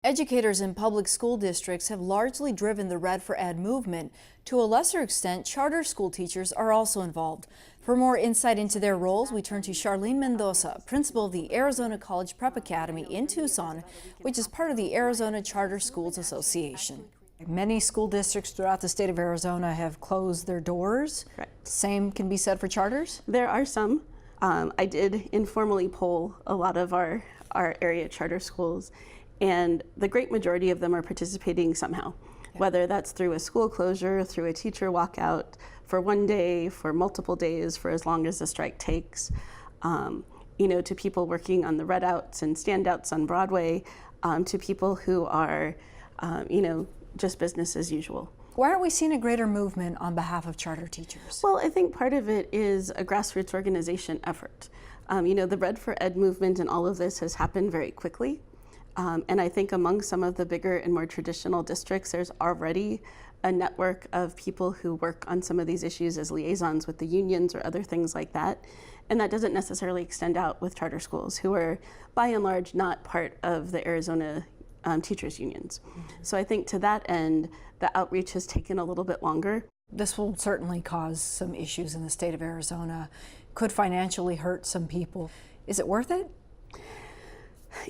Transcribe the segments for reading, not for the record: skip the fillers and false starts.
Educators in public school districts have largely driven the Red for Ed movement. To a lesser extent, charter school teachers are also involved. For more insight into their roles, we turn to Charlene Mendoza, principal of the Arizona College Prep Academy in Tucson, which is part of the Arizona Charter Schools Association. Many school districts throughout the state of Arizona have closed their doors. Correct. Same can be said for charters? There are some. I did informally poll a lot of our area charter schools, and the great majority of them are participating somehow, whether that's through a school closure, through a teacher walkout, for one day, for multiple days, for as long as the strike takes, to people working on the redouts and standouts on Broadway, to people who are, just business as usual. Why aren't we seeing a greater movement on behalf of charter teachers? Well, I think part of it is a grassroots organization effort. The Red for Ed movement and all of this has happened very quickly. And I think among some of the bigger and more traditional districts, there's already a network of people who work on some of these issues as liaisons with the unions or other things like that. And that doesn't necessarily extend out with charter schools, who are by and large not part of the Arizona teachers unions. So I think to that end, the outreach has taken a little bit longer. This will certainly cause some issues in the state of Arizona, could financially hurt some people. Is it worth it?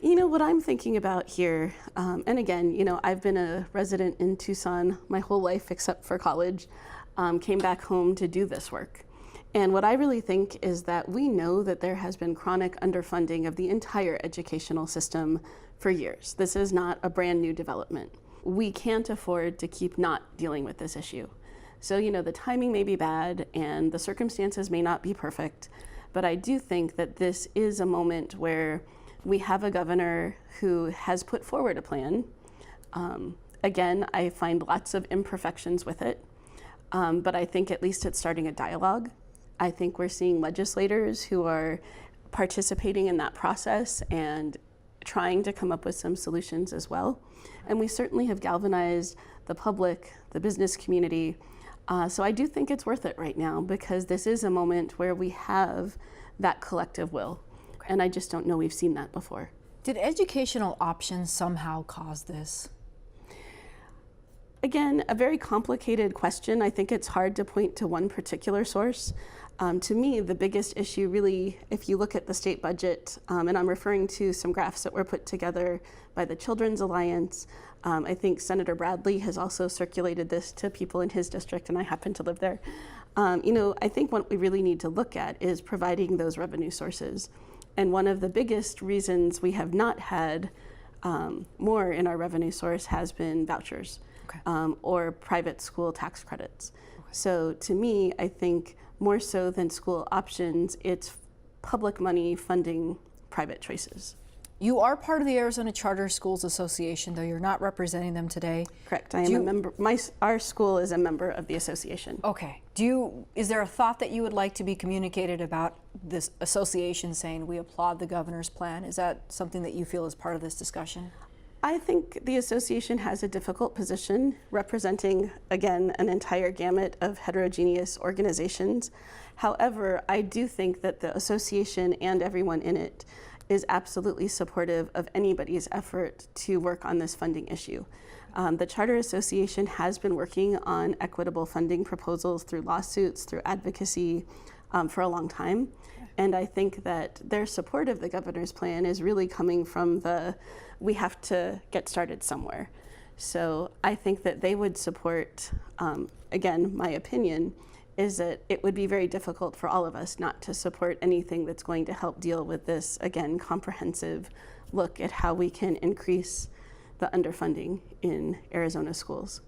What I'm thinking about here, and again, I've been a resident in Tucson my whole life except for college, came back home to do this work. And what I really think is that we know that there has been chronic underfunding of the entire educational system for years. This is not a brand new development. We can't afford to keep not dealing with this issue. So, the timing may be bad and the circumstances may not be perfect, but I do think that this is a moment where we have a governor who has put forward a plan. Again, I find lots of imperfections with it, but I think at least it's starting a dialogue. I think we're seeing legislators who are participating in that process and trying to come up with some solutions as well. And we certainly have galvanized the public, the business community. So I do think it's worth it right now, because this is a moment where we have that collective will. And I just don't know we've seen that before. Did educational options somehow cause this? Again, a very complicated question. I think it's hard to point to one particular source. To me, the biggest issue really, if you look at the state budget, and I'm referring to some graphs that were put together by the Children's Alliance. I think Senator Bradley has also circulated this to people in his district, and I happen to live there. I think what we really need to look at is providing those revenue sources. And one of the biggest reasons we have not had more in our revenue source has been vouchers, or private school tax credits. So to me, I think more so than school options, it's public money funding private choices. You are part of the Arizona Charter Schools Association, though you're not representing them today. Correct. I am a member. Our school is a member of the association. Okay. Is there a thought that you would like to be communicated about this association saying we applaud the governor's plan? Is that something that you feel is part of this discussion? I think the association has a difficult position representing, again, an entire gamut of heterogeneous organizations. However, I do think that the association and everyone in it is absolutely supportive of anybody's effort to work on this funding issue. The Charter Association has been working on equitable funding proposals through lawsuits, through advocacy for a long time. And I think that their support of the governor's plan is really coming from we have to get started somewhere. So I think that they would support, again, my opinion is that it would be very difficult for all of us not to support anything that's going to help deal with this, again, comprehensive look at how we can increase the underfunding in Arizona schools.